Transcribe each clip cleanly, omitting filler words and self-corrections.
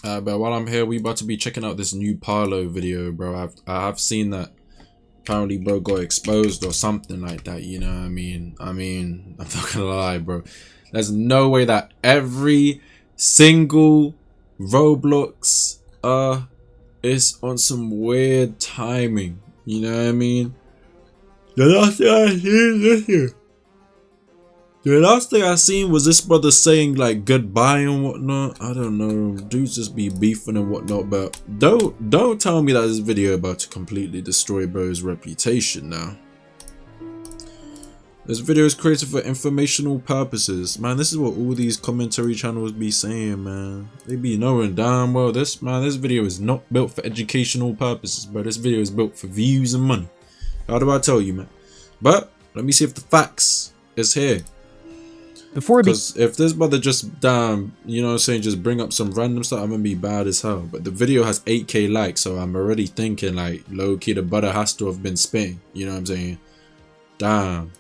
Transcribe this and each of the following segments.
But while I'm here, we about to be checking out this new PARLO video, bro. I've seen that apparently bro got exposed or something like that, you know what I mean? I'm not gonna lie, bro. There's no way that every single Roblox is on some weird timing. You know what I mean? The last thing I seen this year. The last thing I seen was this brother saying like goodbye and whatnot. I don't know. Dudes just be beefing and whatnot, but don't tell me that this video about to completely destroy bro's reputation now. This video is created for informational purposes. Man, this is what all these commentary channels be saying, man. They be knowing damn well this video is not built for educational purposes, bro. This video is built for views and money. How do I tell you, man? But let me see if the facts is here. Because if this brother just you know what I'm saying, just bring up some random stuff, I'm gonna be bad as hell. But the video has 8k likes, so I'm already thinking like low key the brother has to have been spitting. You know what I'm saying? Damn.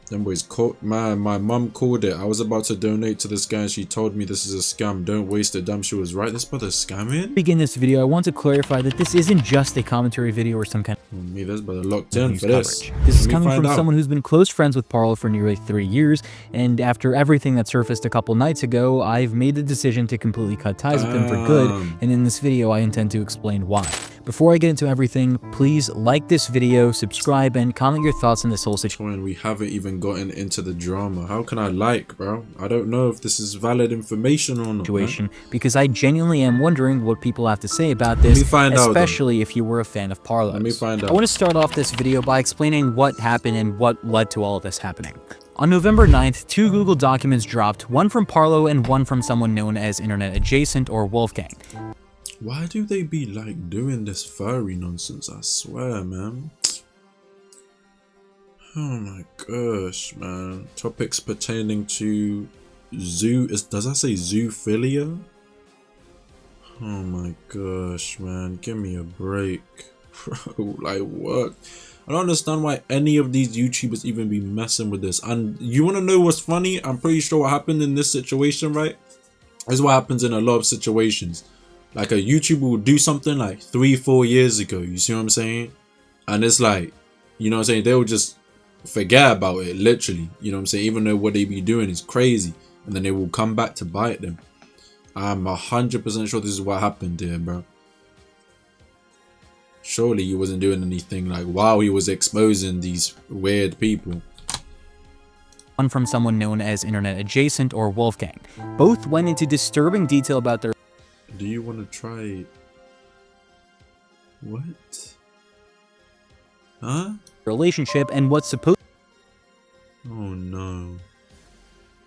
Them boys caught, man. My mum called it. I was about to donate to this guy and she told me this is a scam. Don't waste it. Damn, she was right. This brother scamming? Begin this video, I want to clarify that this isn't just a commentary video or some kind of me, this brother locked in for this. This is coming from someone who's been close friends with PARLO for nearly 3 years, and after everything that surfaced a couple nights ago, I've made the decision to completely cut ties with him for good, and in this video I intend to explain why. Before I get into everything, please like this video, subscribe, and comment your thoughts on this whole situation. We haven't even gotten into the drama. How can I like, bro? I don't know if this is valid information or not. Because I genuinely am wondering what people have to say about this, especially if you were a fan of PARLO. Let me find out. I want to start off this video by explaining what happened and what led to all of this happening. On November 9th, 2 Google documents dropped, one from PARLO and one from someone known as Internet Adjacent or Wolfgang. Why do they be like doing this furry nonsense? I swear, man. Oh my gosh, man. Topics pertaining to does that say zoophilia? Oh my gosh, man. Give me a break. Bro, like what? I don't understand why any of these YouTubers even be messing with this. And you want to know what's funny? I'm pretty sure what happened in this situation, right? This is what happens in a lot of situations. Like a YouTuber will do something like 3-4 years ago, you see what I'm saying? And it's like, you know what I'm saying, they'll just forget about it, literally, you know what I'm saying, even though what they be doing is crazy, and then they will come back to bite them. I'm 100% sure this is what happened here, bro. Surely he wasn't doing anything like while he was exposing these weird people. One from someone known as Internet Adjacent or Wolfgang. Both went into disturbing detail about their... Do you want to try it? What? Huh? Relationship and what's supposed... Oh no.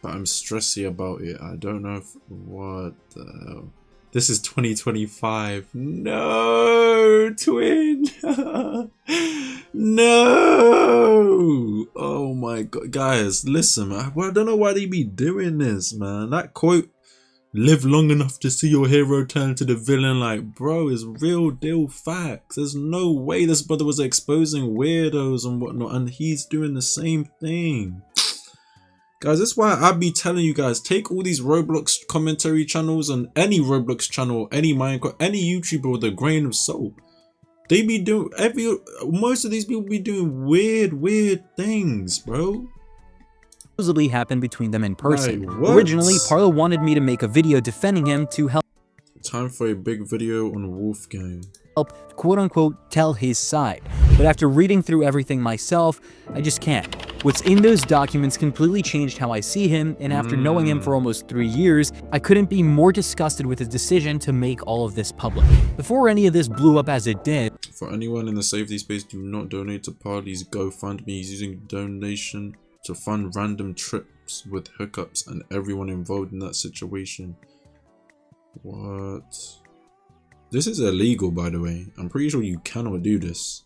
But I'm stressy about it. I don't know if... What the hell? This is 2025. No! Twin! No! Oh my god. Guys, listen, man. I don't know why they be doing this, man. That quote... Live long enough to see your hero turn to the villain, like, bro, is real deal facts. There's no way this brother was exposing weirdos and whatnot, and he's doing the same thing. Guys, that's why I be telling you guys, take all these Roblox commentary channels and any Roblox channel, any Minecraft, any YouTuber with a grain of salt. They be doing, most of these people be doing weird things, bro. Supposedly happened between them in person. Right, originally, PARLO wanted me to make a video defending him to help for a big video on Wolfgang. Quote-unquote tell his side. But after reading through everything myself, I just can't. What's in those documents completely changed how I see him, and after knowing him for almost 3 years, I couldn't be more disgusted with his decision to make all of this public. Before any of this blew up as it did... For anyone in the safety space, do not donate to PARLO's GoFundMe. He's using donation to fund random trips with hookups and everyone involved in that situation. What? This is illegal, by the way. I'm pretty sure you cannot do this.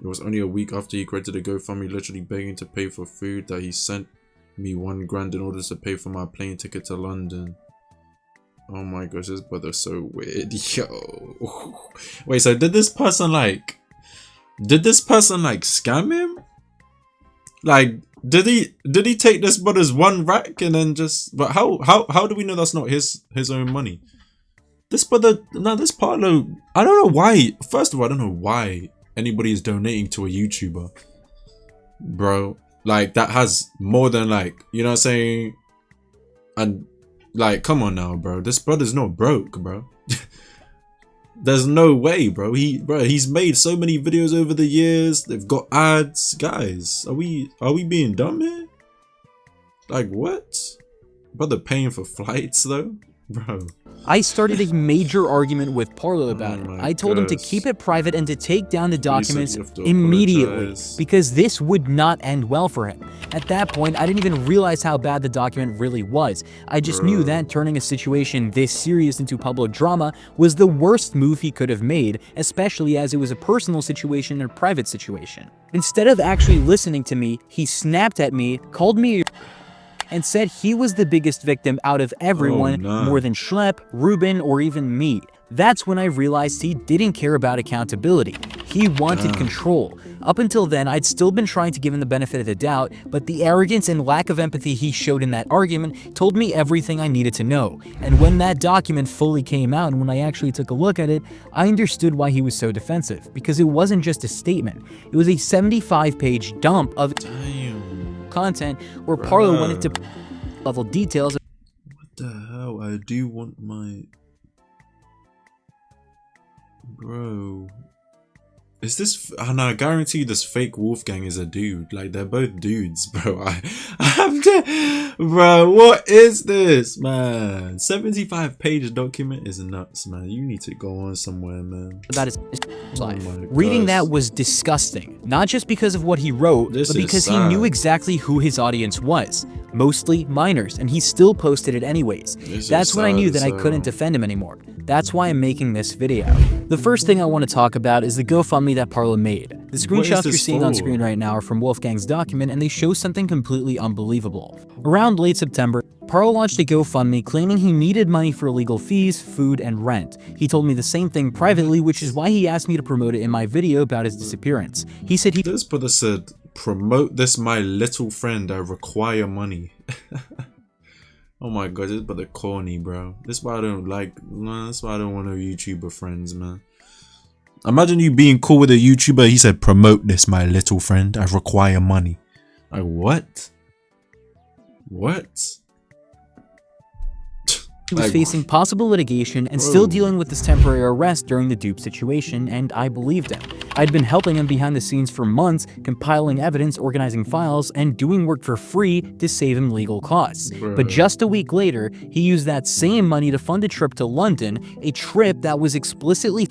It was only a week after he created a GoFundMe literally begging to pay for food that he sent me $1 grand in order to pay for my plane ticket to London. Oh my gosh, this brother's so weird. Yo. Wait, so did this person like scam him? Like, did he take this brother's one rack and then just? But how do we know that's not his own money? This brother, no, this PARLO, I don't know why. First of all, I don't know why anybody is donating to a YouTuber, bro. Like, that has more than, like, you know what I'm saying? And, like, come on now, bro. This brother's not broke, bro. There's no way, bro. He's made so many videos over the years. They've got ads. Guys, are we being dumb here? Like, what? Brother paying for flights though? Bro. I started a major argument with PARLO about it. I told him to keep it private and to take down the documents immediately because this would not end well for him. At that point, I didn't even realize how bad the document really was. I just knew that turning a situation this serious into public drama was the worst move he could have made, especially as it was a personal situation and a private situation. Instead of actually listening to me, he snapped at me, called me and said he was the biggest victim out of everyone, more than Schlepp, Ruben, or even me. That's when I realized he didn't care about accountability. He wanted control. Up until then, I'd still been trying to give him the benefit of the doubt, but the arrogance and lack of empathy he showed in that argument told me everything I needed to know. And when that document fully came out and when I actually took a look at it, I understood why he was so defensive, because it wasn't just a statement. It was a 75-page dump of content where PARLO went into level details. What the hell? I do want my... Bro. Is this... And I guarantee you this fake Wolfgang is a dude. Like, they're both dudes, bro. I'm dead. Bro, what is this, man? 75-page document is nuts, man. You need to go on somewhere, man. That is life. Reading that was disgusting. Not just because of what he wrote, but because he knew exactly who his audience was. Mostly minors, and he still posted it anyways. That's when I knew that I couldn't defend him anymore. That's why I'm making this video. The first thing I want to talk about is the GoFundMe that PARLO made. The screenshots you're seeing on screen right now are from Wolfgang's document, and they show something completely unbelievable. Around late September, PARLO launched a GoFundMe claiming he needed money for legal fees, food, and rent. He told me the same thing privately, which is why he asked me to promote it in my video about his disappearance. He said This brother said, promote this my little friend, I require money. Oh my god, this brother corny, bro. This is why I don't like, nah, that's why I don't want no YouTuber friends, man. Imagine you being cool with a YouTuber, he said, promote this my little friend, I require money. Like, what? What? he was facing possible litigation and still dealing with this temporary arrest during the dupe situation, and I believed him. I'd been helping him behind the scenes for months, compiling evidence, organizing files, and doing work for free to save him legal costs. But just a week later, he used that same money to fund a trip to London, a trip that was explicitly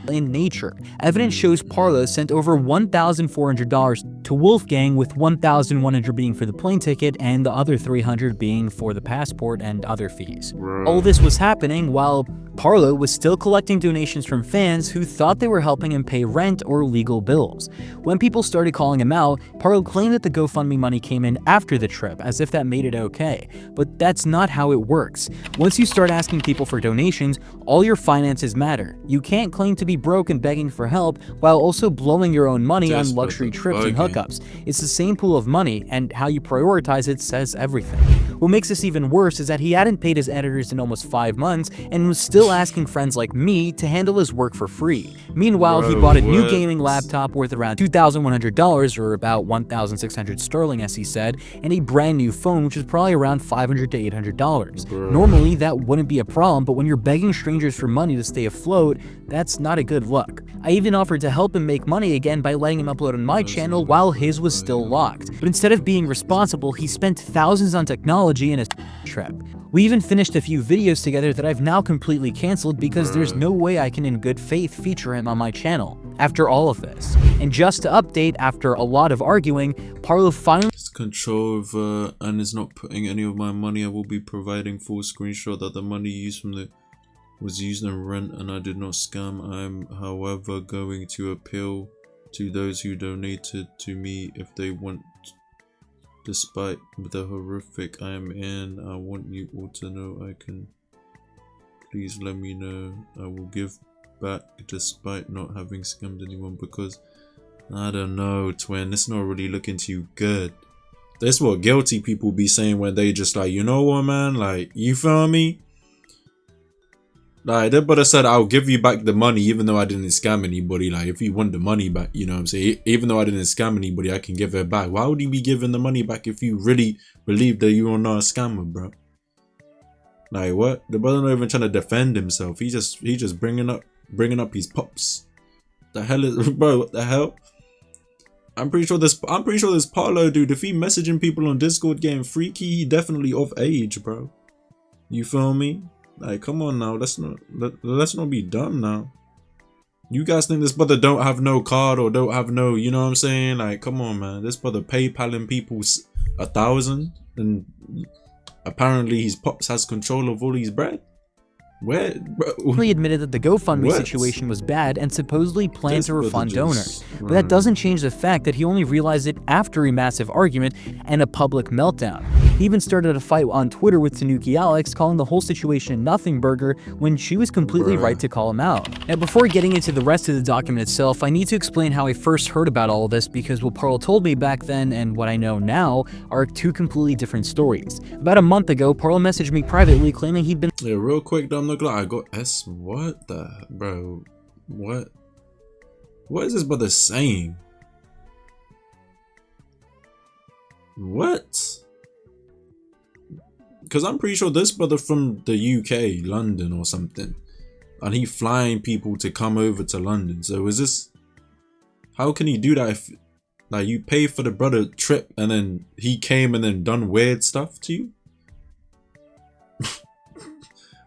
in nature. Evidence shows PARLO sent over $1,400 to Wolfgang, with $1,100 being for the plane ticket and the other $300 being for the passport and other fees. All this was happening while PARLO was still collecting donations from fans who thought they were helping him pay rent or legal bills. When people started calling him out, PARLO claimed that the GoFundMe money came in after the trip, as if that made it okay. But that's not how it works. Once you start asking people for donations, all your finances matter. You can't claim to be broke and begging for help while also blowing your own money on luxury trips and hookups. It's the same pool of money, and how you prioritize it says everything. What makes this even worse is that he hadn't paid his editors in almost 5 months and was still asking friends like me to handle his work for free. Meanwhile, he bought a new gaming laptop worth around $2,100, or about 1,600 sterling as he said, and a brand new phone which is probably around $500 to $800. Normally that wouldn't be a problem, but when you're begging strangers for money to stay afloat, that's not a good look. I even offered to help him make money again by letting him upload on my channel while his was still locked. But instead of being responsible, he spent thousands on technology and a trip. We even finished a few videos together that I've now completely canceled because there's no way I can in good faith feature him on my channel after all of this. And just to update, after a lot of arguing, PARLO finally control over and is not putting any of my money. I will be providing full screenshot that the money used from the was used in rent and I did not scam. I am, however, going to appeal to those who donated to me if they want. Despite the horrific I am in, I want you all to know I can. Please let me know. I will give back despite not having scammed anyone, because I don't know, twin, it's not really looking too good. That's what guilty people be saying when they just like, you know what, man? Like, you feel me? Like, that brother said, I'll give you back the money even though I didn't scam anybody. Like, if you want the money back, you know what I'm saying? Even though I didn't scam anybody, I can give it back. Why would you be giving the money back if you really believe that you are not a scammer, bro? Like, what? The brother not even trying to defend himself. He just bringing up his pops. The hell is, bro? What the hell? I'm pretty sure this Parlo dude, if he messaging people on Discord getting freaky, he definitely of age, bro. You feel me? Like, come on now, let's not be dumb now. You guys think this brother don't have no card or don't have no, you know what I'm saying? Like, come on, man. This brother PayPaling people 1,000 and apparently his pops has control of all his bread. Where? He admitted that the GoFundMe situation was bad and supposedly planned to refund donors. But that doesn't change the fact that he only realized it after a massive argument and a public meltdown. He even started a fight on Twitter with Tanuki Alex, calling the whole situation a nothing burger when she was completely right to call him out. Now, before getting into the rest of the document itself, I need to explain how I first heard about all of this, because what Parlo told me back then and what I know now are two completely different stories. About a month ago, Parlo messaged me privately claiming he'd been— Yeah, real quick, I'm not glad I got S. What the, bro? What is this brother saying? What? Because I'm pretty sure this brother from the UK, London or something, and he flying people to come over to London. So is this, how can he do that if, like, you pay for the brother trip and then he came and then done weird stuff to you?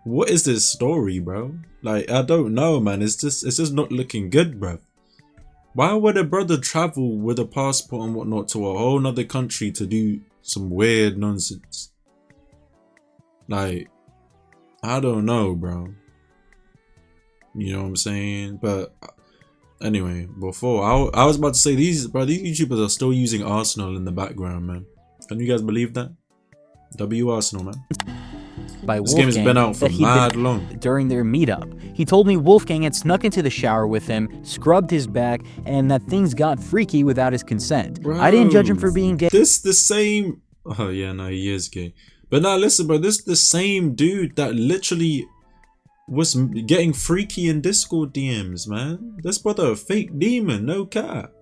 What is this story, bro? Like, I don't know, man. It's just not looking good, bro. Why would a brother travel with a passport and whatnot to a whole nother country to do some weird nonsense? Like, I don't know, bro. You know what I'm saying? But anyway, before I was about to say, these YouTubers are still using Arsenal in the background, man. Can you guys believe that? W Arsenal, man. By this game has been out for mad long. During their meetup, he told me Wolfgang had snuck into the shower with him, scrubbed his back, and that things got freaky without his consent. Bro, I didn't judge him for being gay. This the same. Oh yeah, no, he is gay. But now listen, bro. This the same dude that literally was getting freaky in Discord DMs, man. This brother a fake demon, no cap.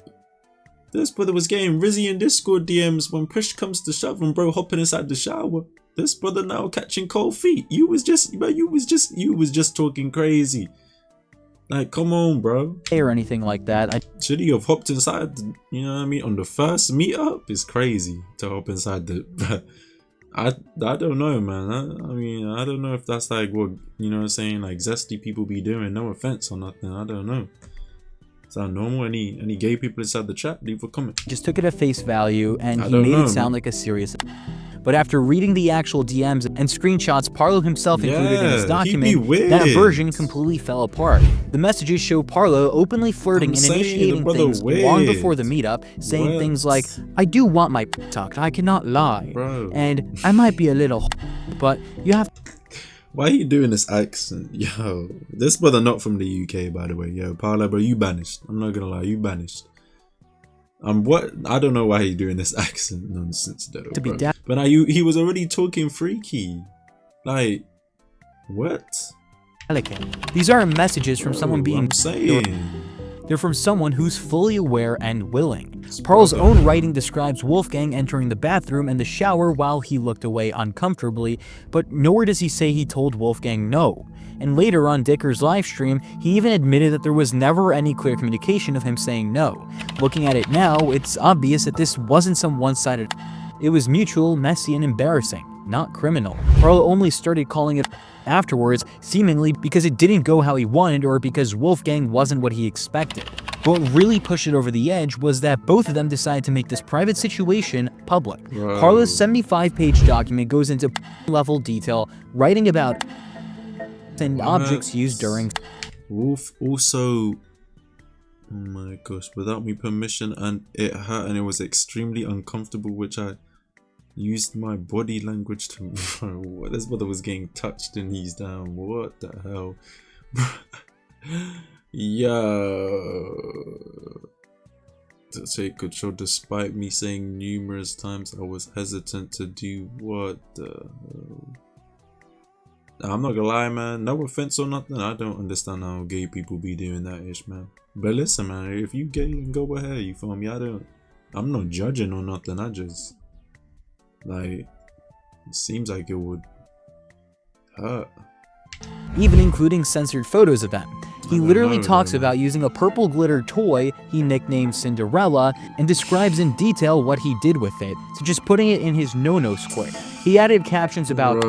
This brother was getting rizzy in Discord DMs when push comes to shove and bro hopping inside the shower. This brother now catching cold feet. You was just talking crazy. Like, come on, bro. Or anything like that. Should he have hopped inside, you know what I mean, on the first meetup? It's crazy to hop inside the... I don't know, man. I mean, I don't know if that's like what, you know what I'm saying, like zesty people be doing. No offense or nothing. I don't know. Is that normal? Any gay people inside the chat? Leave a comment. Just took it at face value and he made it sound like a serious... But after reading the actual DMs and screenshots Parlo himself included in his document, that version completely fell apart. The messages show Parlo openly flirting and initiating things long before the meetup, saying things like, "I do want my tucked, I cannot lie," and "I might be a little but you have..." Why are you doing this accent? Yo, this brother not from the UK, by the way. Yo, Parlo, bro, you banished. I'm not gonna lie, you banished. What? I don't know why he's doing this accent nonsense though, bro. But he was already talking freaky. Like, what? These aren't messages from someone being... I'm saying. They're from someone who's fully aware and willing. Parlo's own writing describes Wolfgang entering the bathroom and the shower while he looked away uncomfortably, but nowhere does he say he told Wolfgang no. And later on Dicker's livestream, he even admitted that there was never any clear communication of him saying no. Looking at it now, it's obvious that this wasn't some one-sided... It was mutual, messy, and embarrassing, not criminal. Parlo only started calling it afterwards, seemingly because it didn't go how he wanted or because Wolfgang wasn't what he expected. But what really pushed it over the edge was that both of them decided to make this private situation public. Parlo's 75-page document goes into level detail, writing about and objects used during... Wolf also... Oh my gosh, without me permission, and it hurt and it was extremely uncomfortable, which I used my body language to... What, this brother was getting touched and he's down. What the hell? Yo. to take control despite me saying numerous times I was hesitant to do what the hell? Now, I'm not gonna lie, man, no offense or nothing, I don't understand how gay people be doing that ish, man. But listen, man, if you gay, you can go ahead, you feel me? I'm not judging or nothing, I just, like, it seems like it would hurt. Even including censored photos of them. He literally talks about using a purple glitter toy he nicknamed Cinderella and describes in detail what he did with it, such as putting it in his no-no square. He added captions about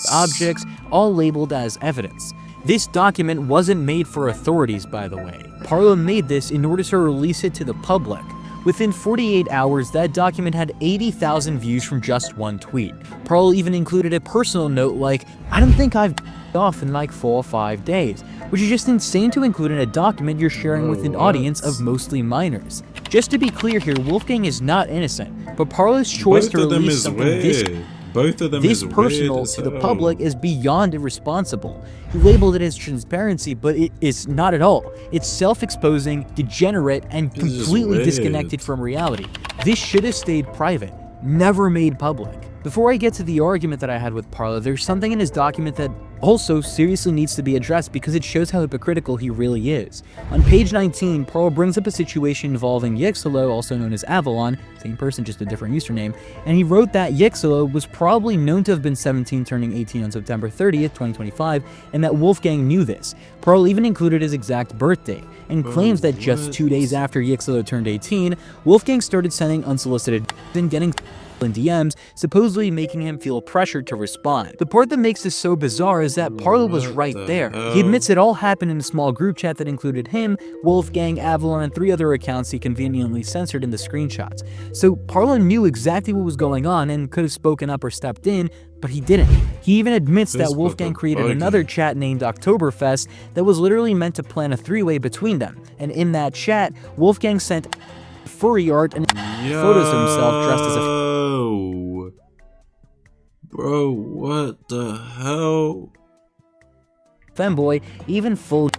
objects, all labeled as evidence. This document wasn't made for authorities, by the way. PARLO made this in order to release it to the public. Within 48 hours, that document had 80,000 views from just one tweet. PARLO even included a personal note like, "I don't think I've off in like 4 or 5 days," which is just insane to include in a document you're sharing with an audience of mostly minors. Just to be clear here, Wolfgang is not innocent, but PARLO's choice to release something this personal to the public is beyond irresponsible. He labeled it as transparency, but it is not at all. It's self-exposing, degenerate, and completely disconnected from reality. This should have stayed private, never made public. Before I get to the argument that I had with PARLO, there's something in his document that also seriously needs to be addressed because it shows how hypocritical he really is. On page 19, PARLO brings up a situation involving Yxillo, also known as Avalon, same person, just a different username, and he wrote that Yxillo was probably known to have been 17 turning 18 on September 30th, 2025, and that Wolfgang knew this. PARLO even included his exact birthday, and claims that just 2 days after Yxillo turned 18, Wolfgang started sending unsolicited and getting in DMs, supposedly making him feel pressured to respond. The part that makes this so bizarre is that PARLO was right there. He admits it all happened in a small group chat that included him, Wolfgang, Avalon, and 3 other accounts he conveniently censored in the screenshots. So PARLO knew exactly what was going on and could have spoken up or stepped in, but he didn't. He even admits that Wolfgang created another chat named Oktoberfest that was literally meant to plan a 3-way between them, and in that chat, Wolfgang sent furry art and photos of himself dressed as a bro, what the hell? femboy, even full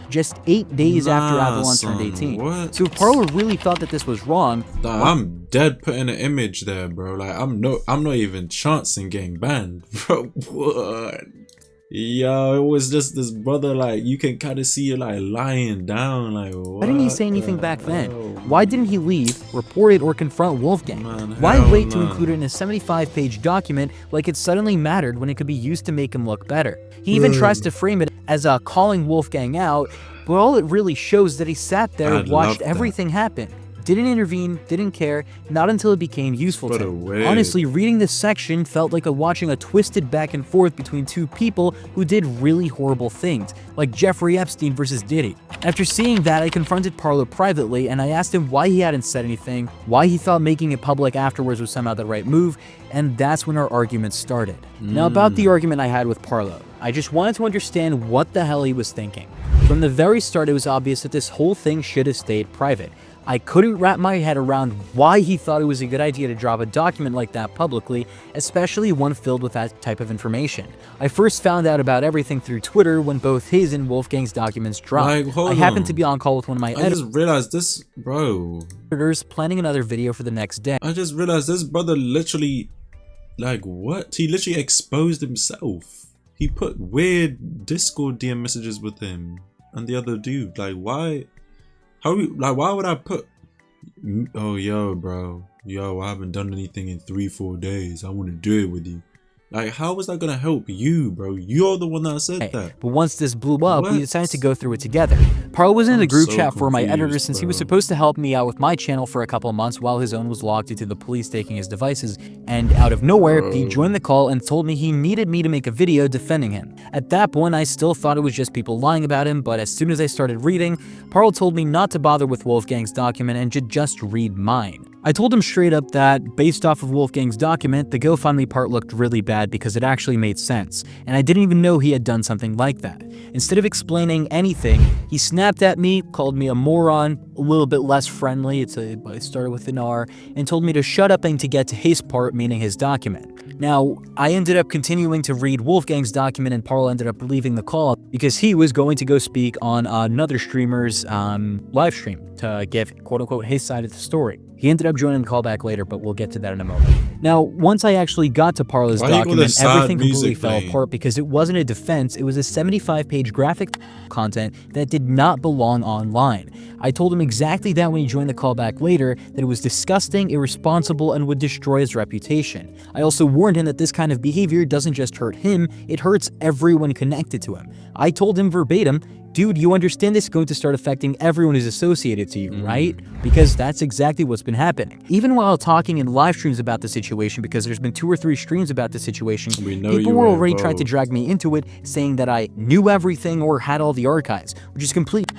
just 8 days after Avalon turned 18. What? So if PARLO really thought that this was wrong, I'm dead putting an image there, bro. Like I'm not even chancing getting banned, bro. What? Yo, it was just this brother, like, you can kind of see you, like, lying down, like, what? Why didn't he say anything back then? Why didn't he leave, report it, or confront Wolfgang? Man, why wait to include it in a 75-page document like it suddenly mattered when it could be used to make him look better? He even tries to frame it as calling Wolfgang out, but all it really shows is that he sat there and watched everything happen. Didn't intervene, didn't care, not until it became useful to him. Honestly, reading this section felt like watching a twisted back and forth between 2 people who did really horrible things, like Jeffrey Epstein versus Diddy. After seeing that, I confronted PARLO privately and I asked him why he hadn't said anything, why he thought making it public afterwards was somehow the right move, and that's when our argument started. Now about the argument I had with PARLO, I just wanted to understand what the hell he was thinking. From the very start, it was obvious that this whole thing should have stayed private. I couldn't wrap my head around why he thought it was a good idea to drop a document like that publicly, especially one filled with that type of information. I first found out about everything through Twitter when both his and Wolfgang's documents dropped. I happened to be on call with one of my editors. I just realized this, bro. Planning another video for the next day. I just realized this brother literally, like, what? He literally exposed himself. He put weird Discord DM messages with him and the other dude. Like, why? Why would I put, oh, yo, bro, yo, I haven't done anything in 3-4 days. I want to do it with you. Like, how was that gonna help you, bro? You're the one that said that. But once this blew up, we decided to go through it together. PARLO was in the group chat for my editor since he was supposed to help me out with my channel for a couple of months while his own was logged due to the police taking his devices, and out of nowhere, he joined the call and told me he needed me to make a video defending him. At that point, I still thought it was just people lying about him, but as soon as I started reading, PARLO told me not to bother with Wolfgang's document and to just read mine. I told him straight up that, based off of Wolfgang's document, the GoFundMe part looked really bad because it actually made sense, and I didn't even know he had done something like that. Instead of explaining anything, he snapped at me, called me a moron, a little bit less friendly, it started with an R, and told me to shut up and to get to his part, meaning his document. Now, I ended up continuing to read Wolfgang's document, and Parlo ended up leaving the call because he was going to go speak on another streamer's live stream to give quote-unquote his side of the story. He ended up joining the call back later, but we'll get to that in a moment. Now, once I actually got to Parlo's document, everything completely fell apart because it wasn't a defense, it was a 75-page graphic content that did not belong online. I told him exactly that when he joined the call back later, that it was disgusting, irresponsible, and would destroy his reputation. I also warned him that this kind of behavior doesn't just hurt him, it hurts everyone connected to him. I told him verbatim, dude, you understand this is going to start affecting everyone who's associated to you, right? Because that's exactly what's been happening. Even while talking in live streams about the situation, because there's been 2 or 3 streams about the situation, people were already trying to drag me into it, saying that I knew everything or had all the archives, which is complete.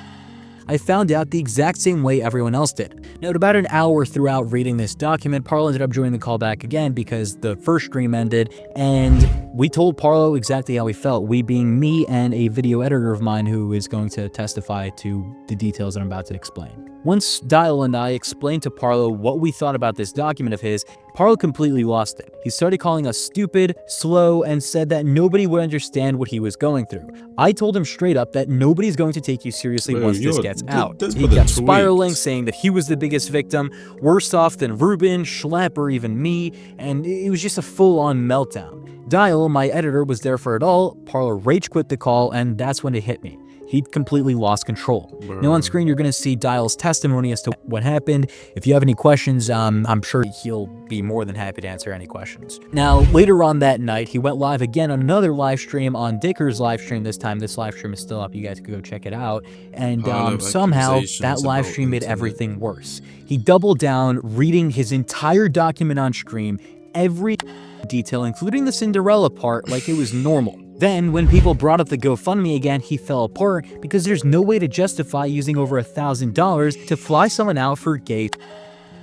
I found out the exact same way everyone else did. Now, at about an hour throughout reading this document, Parlo ended up joining the call back again because the first stream ended, and we told Parlo exactly how we felt, we being me and a video editor of mine who is going to testify to the details that I'm about to explain. Once Dial and I explained to Parlo what we thought about this document of his, Parlo completely lost it. He started calling us stupid, slow, and said that nobody would understand what he was going through. I told him straight up that nobody's going to take you seriously once this gets out. He kept spiraling, saying that he was the biggest victim, worse off than Ruben, Schlepp, or even me, and it was just a full-on meltdown. Dial, my editor, was there for it all. Parlo rage quit the call, and that's when it hit me. He'd completely lost control. Now on screen, you're going to see Dial's testimony as to what happened. If you have any questions, I'm sure he'll be more than happy to answer any questions. Now, later on that night, he went live again on another live stream on Dicker's live stream. This time, this live stream is still up. You guys can go check it out. And somehow, that live stream made everything worse. He doubled down, reading his entire document on stream, every detail, including the Cinderella part, like it was normal. Then, when people brought up the GoFundMe again, he fell apart because there's no way to justify using over $1,000 to fly someone out for gay.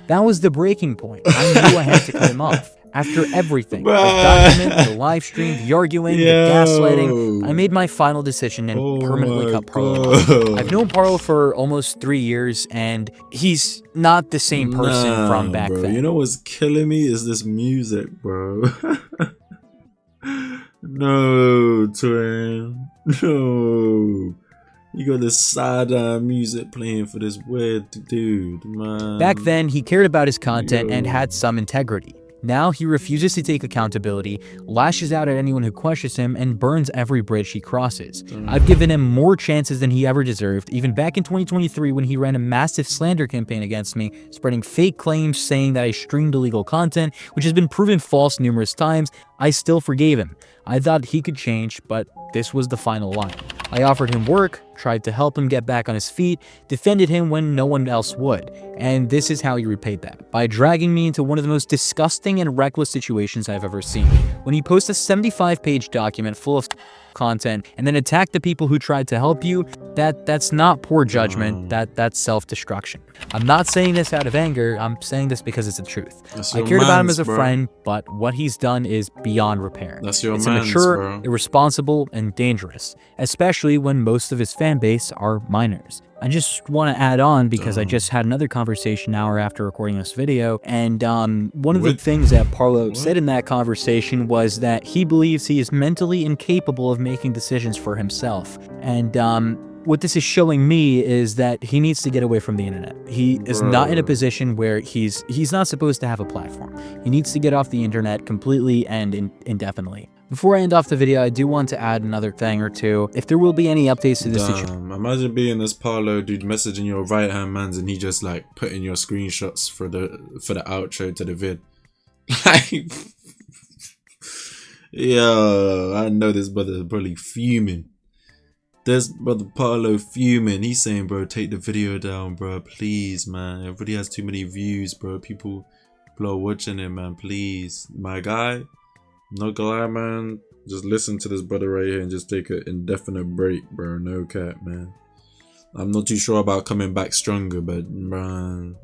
That was the breaking point. I knew I had to cut him off. After everything, the document, the live stream, the arguing, the gaslighting, I made my final decision and permanently cut Parlo off. I've known Parlo for almost 3 years, and he's not the same person from back then. You know what's killing me is this music, bro. No, twin. No. You got this sad music playing for this weird dude, man. Back then, he cared about his content and had some integrity. Now, he refuses to take accountability, lashes out at anyone who questions him, and burns every bridge he crosses. I've given him more chances than he ever deserved, even back in 2023 when he ran a massive slander campaign against me, spreading fake claims saying that I streamed illegal content, which has been proven false numerous times. I still forgave him. I thought he could change, but this was the final line. I offered him work, tried to help him get back on his feet, defended him when no one else would, and this is how he repaid that, by dragging me into one of the most disgusting and reckless situations I've ever seen. When you post a 75-page document full of content and then attack the people who tried to help you, that's not poor judgment, that's self-destruction. I'm not saying this out of anger, I'm saying this because it's the truth. I cared about him as a friend, but what he's done is beyond repair. It's immature, irresponsible, and dangerous, especially when most of his fan base are minors. I just want to add on because I just had another conversation an hour after recording this video, and one of the things that Parlo said in that conversation was that he believes he is mentally incapable of making decisions for himself. And what this is showing me is that he needs to get away from the internet. He is not in a position where he's not supposed to have a platform. He needs to get off the internet completely and indefinitely. Before I end off the video, I do want to add another thing or two. If there will be any updates to this situation. Imagine being this Parlo dude messaging your right hand mans and he just like putting your screenshots for the outro to the vid. Like, yo, I know this brother is probably fuming. There's brother Parlo fuming. He's saying, bro, take the video down, bro, please, man. It really has too many views, bro. People are watching it, man. Please, my guy. No gonna lie, man. Just listen to this brother right here and just take an indefinite break, bro. No cap, man. I'm not too sure about coming back stronger, but man,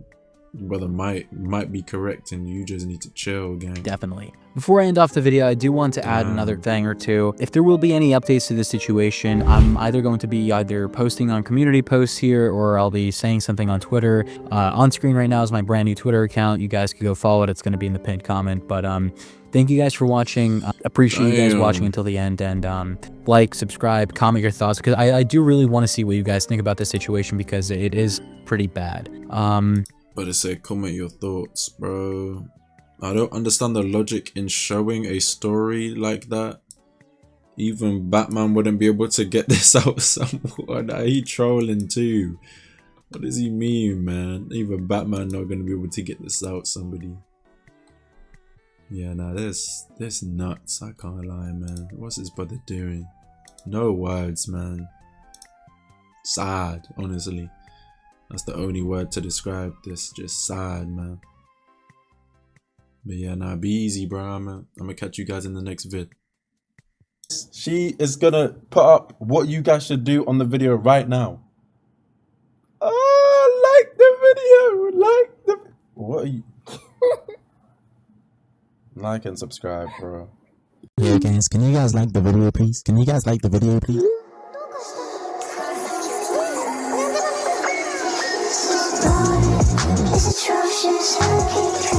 brother might be correct, and you just need to chill, gang. Definitely. Before I end off the video, I do want to add another thing or two. If there will be any updates to this situation, I'm either going to be posting on community posts here, or I'll be saying something on Twitter. On screen right now is my brand new Twitter account. You guys can go follow it. It's going to be in the pinned comment. But thank you guys for watching. Appreciate you guys watching until the end. And like, subscribe, comment your thoughts, because I do really want to see what you guys think about this situation, because it is pretty bad. But it said comment your thoughts, bro. I don't understand the logic in showing a story like that. Even Batman wouldn't be able to get this out someone. He trolling too. What does he mean, man? Even Batman not gonna be able to get this out somebody. Yeah, nah, this nuts. I can't lie, man. What's this brother doing? No words, man. Sad, honestly. That's the only word to describe this. Just sad, man. But yeah, nah, be easy, bro. I'm gonna catch you guys in the next vid. She is gonna put up what you guys should do on the video right now. Oh, like the video. Like the... What are you... Like and subscribe, bro. Yeah, guys, can you guys like the video, please? Can you guys like the video, please? It's atrocious.